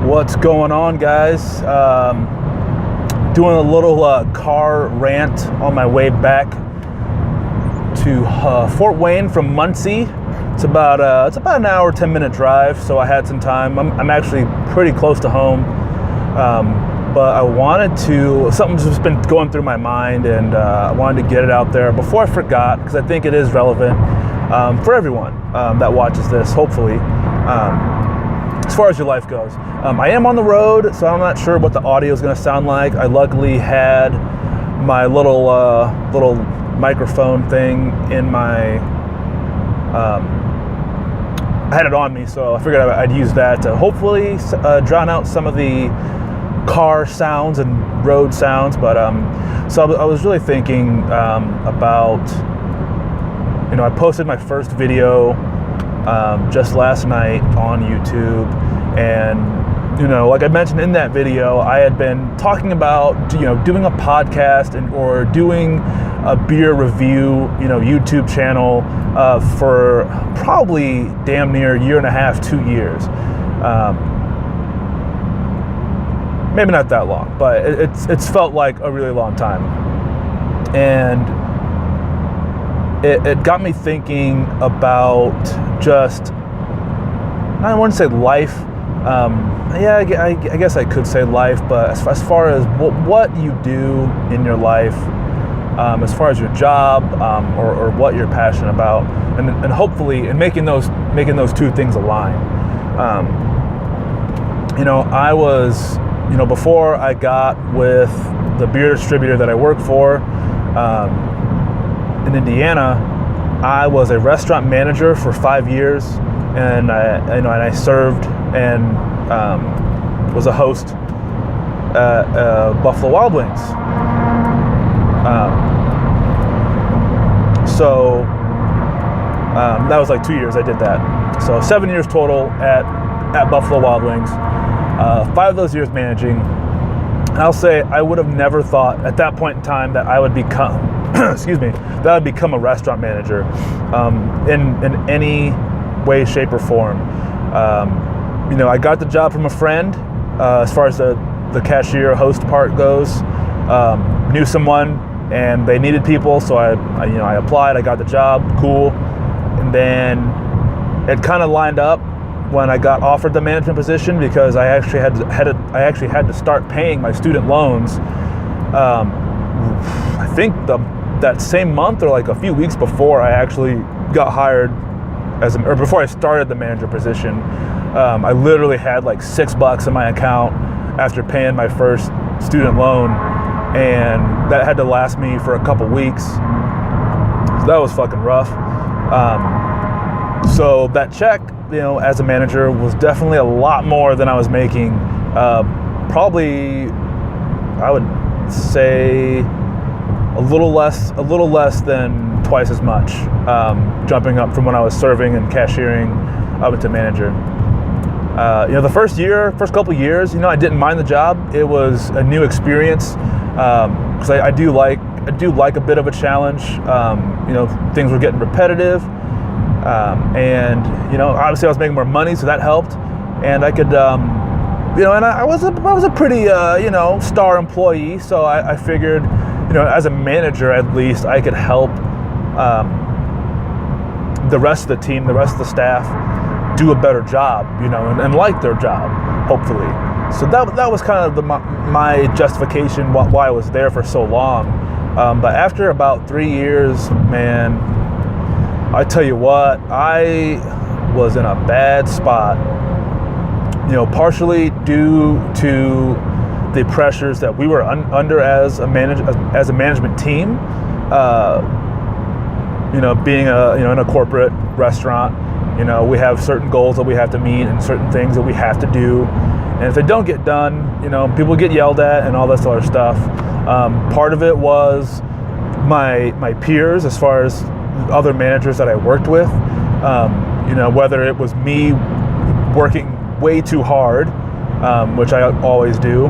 What's going on, guys? Doing a little car rant on my way back to Fort Wayne from Muncie. It's about an hour, 10-minute drive, so I had some time. I'm actually pretty close to home, but I wanted to. Something's just been going through my mind, and I wanted to get it out there before I forgot, because I think it is relevant for everyone that watches this, hopefully. As far as your life goes, I am on the road, so I'm not sure what the audio is going to sound like. I luckily had my little microphone thing in my. I had it on me, so I figured I'd use that to hopefully drown out some of the car sounds and road sounds. But so I was really thinking about. I posted my first video just last night on YouTube, and like I mentioned in that video, I had been talking about doing a podcast or doing a beer review YouTube channel for probably damn near a year and a half, 2 years. Maybe not that long, but it's felt like a really long time, and it got me thinking about just, I wouldn't say life, I guess I could say life, but as far as what you do in your life, as far as your job, or what you're passionate about, and hopefully, and making those two things align. I was, before I got with the beer distributor that I work for, in Indiana, I was a restaurant manager for 5 years, and I served and was a host at Buffalo Wild Wings. So that was like 2 years I did that. So 7 years total at Buffalo Wild Wings. 5 of those years managing. And I'll say I would have never thought at that point in time that I would become that I'd become a restaurant manager in any way, shape, or form. I got the job from a friend as far as the cashier host part goes. Knew someone and they needed people, so I applied. I got the job, cool, and then it kind of lined up when I got offered the management position, because I actually had to start paying my student loans. I think that same month, or like a few weeks before I actually got hired or before I started the manager position. I literally had like $6 in my account after paying my first student loan, and that had to last me for a couple weeks. So that was fucking rough. So that check, as a manager, was definitely a lot more than I was making. Probably, I would say, a little less than twice as much, jumping up from when I was serving and cashiering up into manager. The first couple of years, I didn't mind the job. It was a new experience, because I do like a bit of a challenge. Things were getting repetitive, and obviously I was making more money, so that helped. And I could, and I was a pretty star employee, so I figured, as a manager, at least I could help the rest of the team, the rest of the staff, do a better job, and like their job, hopefully. So that was kind of my justification why I was there for so long. But after about 3 years, man, I tell you what, I was in a bad spot. Partially due to the pressures that we were under as a management team. Being in a corporate restaurant, we have certain goals that we have to meet and certain things that we have to do. And if they don't get done, people get yelled at and all this other stuff. Part of it was my peers, as far as other managers that I worked with. Whether it was me working way too hard, which I always do,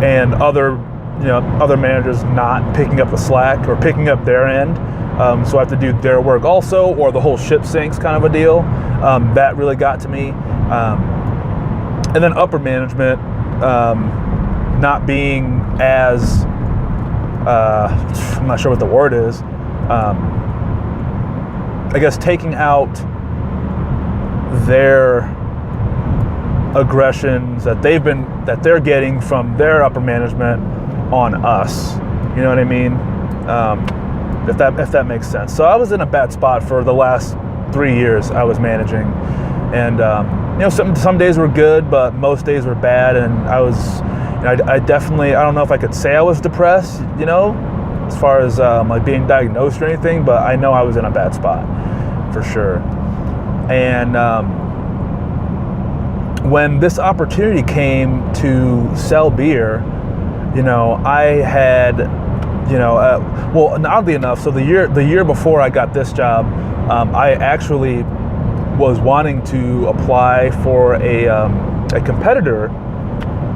and other managers not picking up the slack or picking up their end. So I have to do their work also, or the whole ship sinks kind of a deal. That really got to me. and then upper management not being as I'm not sure what the word is. I guess taking out their aggressions that they're getting from their upper management on us. You know what I mean? If that makes sense. So I was in a bad spot for the last 3 years I was managing, and some days were good, but most days were bad, and I definitely, I don't know if I could say I was depressed, as far as like being diagnosed or anything, but I know I was in a bad spot for sure. And when this opportunity came to sell beer, I had, well, oddly enough, so the year before I got this job, I actually was wanting to apply for a competitor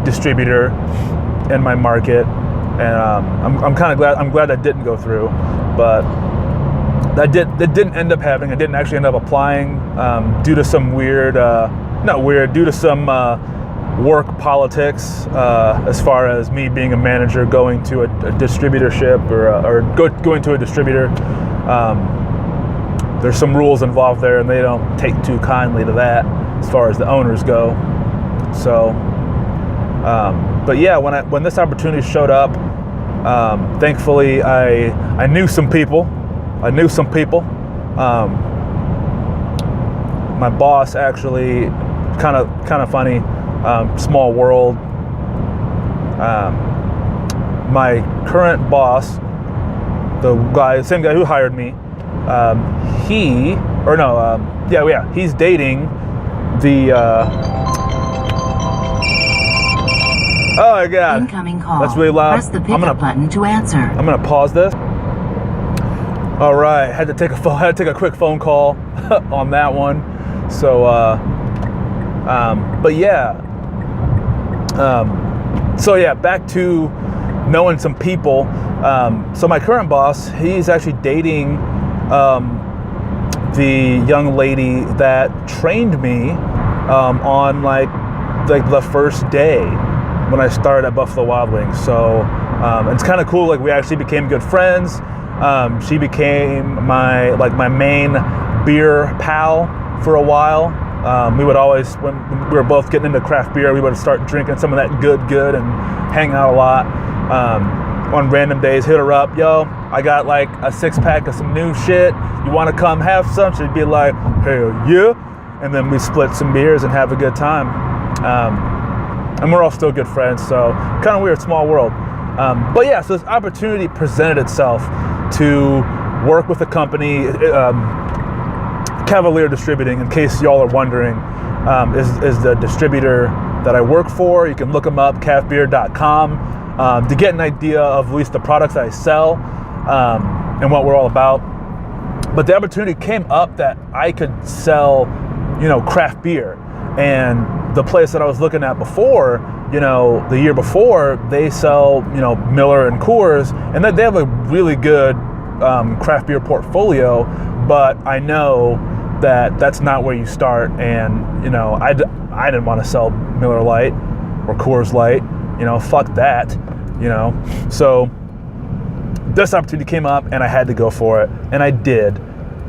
distributor in my market, and I'm kind of glad. I'm glad that didn't go through, but that didn't end up happening. I didn't actually end up applying due to some due to some work politics, as far as me being a manager going to a distributorship or going to a distributor. There's some rules involved there, and they don't take too kindly to that as far as the owners go. So, but yeah, when this opportunity showed up, thankfully I knew some people. My boss actually, kind of funny, small world. My current boss, same guy who hired me, he's dating the. Oh my God! Incoming call. That's really loud. Press the pickup button to answer. I'm gonna pause this. All right, had to take a quick phone call on that one. So, but yeah. So yeah, back to knowing some people. So my current boss, he's actually dating the young lady that trained me on like the first day when I started at Buffalo Wild Wings. So it's kind of cool. Like, we actually became good friends. She became my main beer pal for a while. We would always, when we were both getting into craft beer, we would start drinking some of that good and hang out a lot. On random days, hit her up, yo, I got like a 6-pack of some new shit. You want to come have some? She'd be like, hell yeah. And then we split some beers and have a good time. And we're all still good friends, so kind of weird, small world. But yeah, so this opportunity presented itself to work with a company, Cavalier Distributing, in case y'all are wondering, is the distributor that I work for. You can look them up, cavbeer.com, to get an idea of at least the products that I sell and what we're all about. But the opportunity came up that I could sell, craft beer. And the place that I was looking at before, the year before, they sell, Miller and Coors, and they have a really good craft beer portfolio. But I know that that's not where you start, and I didn't want to sell Miller Lite or Coors Light, fuck that, So this opportunity came up, and I had to go for it, and I did,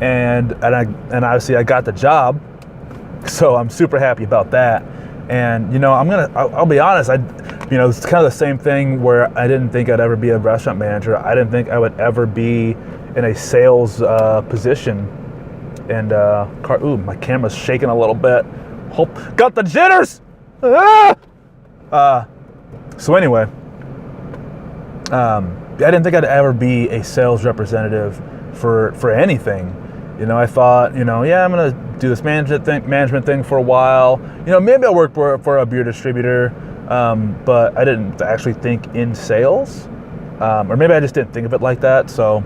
and obviously I got the job. So I'm super happy about that. And, I'll be honest, it's kind of the same thing where I didn't think I'd ever be a restaurant manager. I didn't think I would ever be in a sales position. And, my camera's shaking a little bit. Got the jitters! So anyway, I didn't think I'd ever be a sales representative for anything. I thought, I'm going to do this management thing for a while. Maybe I'll work for a beer distributor, but I didn't actually think in sales. Or maybe I just didn't think of it like that. So,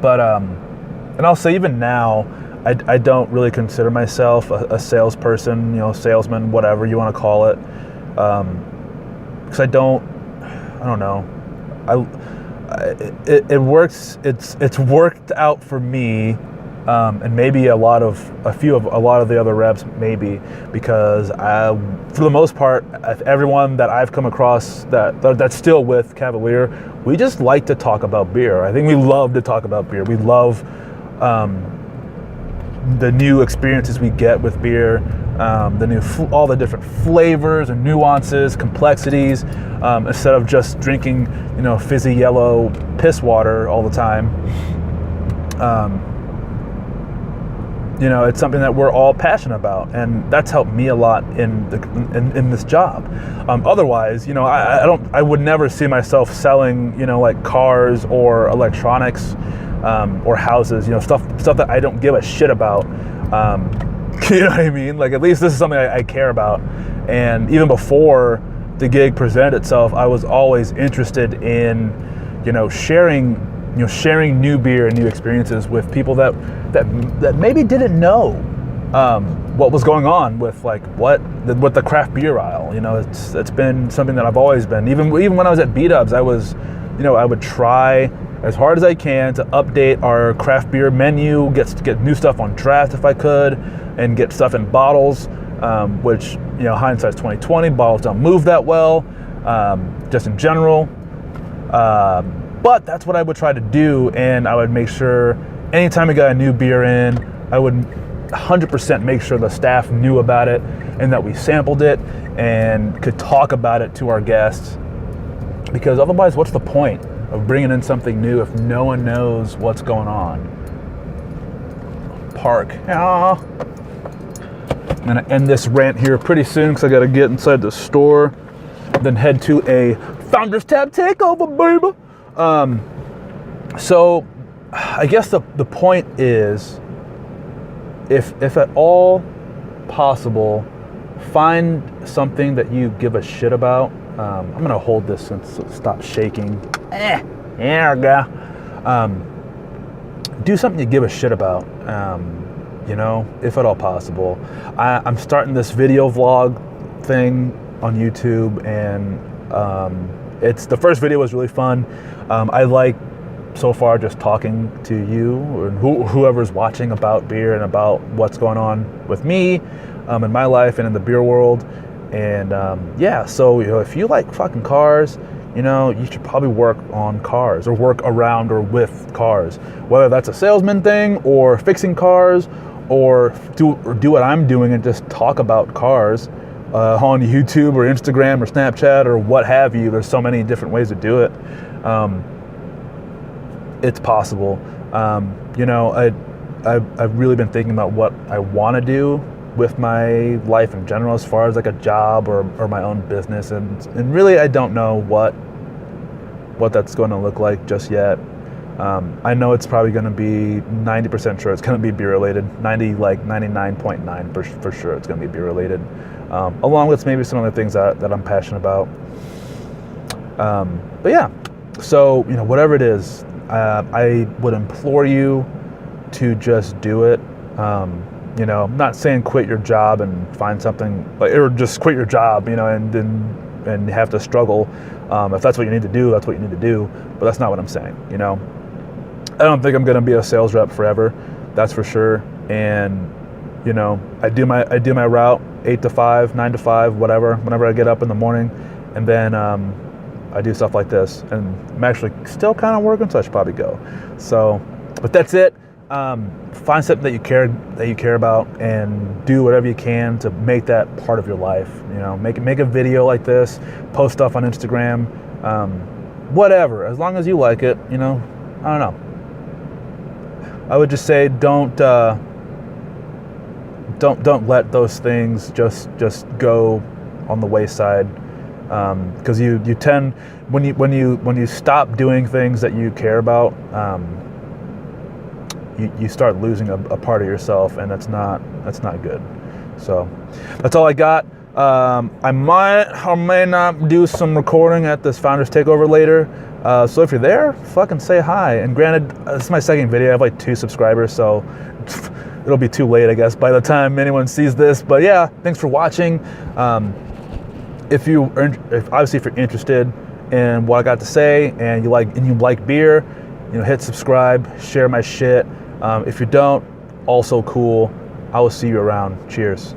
but, and I'll say even now, I don't really consider myself a salesperson, salesman, whatever you want to call it. Because I don't know. It works. It's worked out for me and maybe a lot of the other reps, maybe, because for the most part, everyone that I've come across that's still with Cavalier, we just like to talk about beer. I think we love to talk about beer. We love the new experiences we get with beer, all the different flavors and nuances, complexities, instead of just drinking, fizzy yellow piss water all the time. It's something that we're all passionate about, and that's helped me a lot in this job. Otherwise, I would never see myself selling, like cars or electronics, or houses, stuff that I don't give a shit about. You know what I mean? Like, at least this is something I care about. And even before the gig presented itself, I was always interested in, sharing new beer and new experiences with people that maybe didn't know what was going on with with the craft beer aisle. It's been something that I've always been. Even when I was at B-Dubs, I was, I would try as hard as I can to update our craft beer menu, get new stuff on draft if I could, and get stuff in bottles, which, hindsight's 2020, bottles don't move that well, just in general. But that's what I would try to do, and I would make sure anytime we got a new beer in, I would 100% make sure the staff knew about it and that we sampled it and could talk about it to our guests. Because otherwise, what's the point of bringing in something new if no one knows what's going on? Park. I'm gonna end this rant here pretty soon because I gotta get inside the store, then head to a Founders Tab takeover, baby. So I guess the point is, if at all possible, find something that you give a shit about. I'm gonna hold this and stop shaking. There we go. Do something you give a shit about, if at all possible. I'm starting this video vlog thing on YouTube, and it's the first video was really fun. I like so far just talking to you or whoever's watching about beer and about what's going on with me in my life and in the beer world. And so if you like fucking cars, you should probably work on cars or work around or with cars, whether that's a salesman thing or fixing cars, or do what I'm doing and just talk about cars on YouTube or Instagram or Snapchat or what have you. There's so many different ways to do it. It's possible. I've really been thinking about what I want to do with my life in general, as far as like a job or my own business, and really I don't know what that's going to look like just yet. I know it's probably going to be 90% sure it's going to be beer related, 99.9% for sure it's going to be beer related, along with maybe some other things that I'm passionate about. But yeah, so whatever it is, I would implore you to just do it. I'm not saying quit your job and find something, or just quit your job, and have to struggle. If that's what you need to do, that's what you need to do. But that's not what I'm saying. I don't think I'm going to be a sales rep forever. That's for sure. And I do my route 8 to 5, 9 to 5, whatever. Whenever I get up in the morning, and then I do stuff like this. And I'm actually still kind of working, so I should probably go. So, but that's it. Find something that you care about, and do whatever you can to make that part of your life. Make a video like this, post stuff on Instagram, whatever. As long as you like it, I don't know. I would just say don't let those things just go on the wayside, because you tend, when you stop doing things that you care about, you start losing a part of yourself, and that's not good. So that's all I got. I might or may not do some recording at this Founders Takeover later. So if you're there, fucking say hi. And granted, this is my second video. I have like 2 subscribers, so it'll be too late, I guess, by the time anyone sees this. But yeah, thanks for watching. If you're interested in what I got to say, and you like beer, hit subscribe, share my shit. If you don't, also cool. I will see you around. Cheers.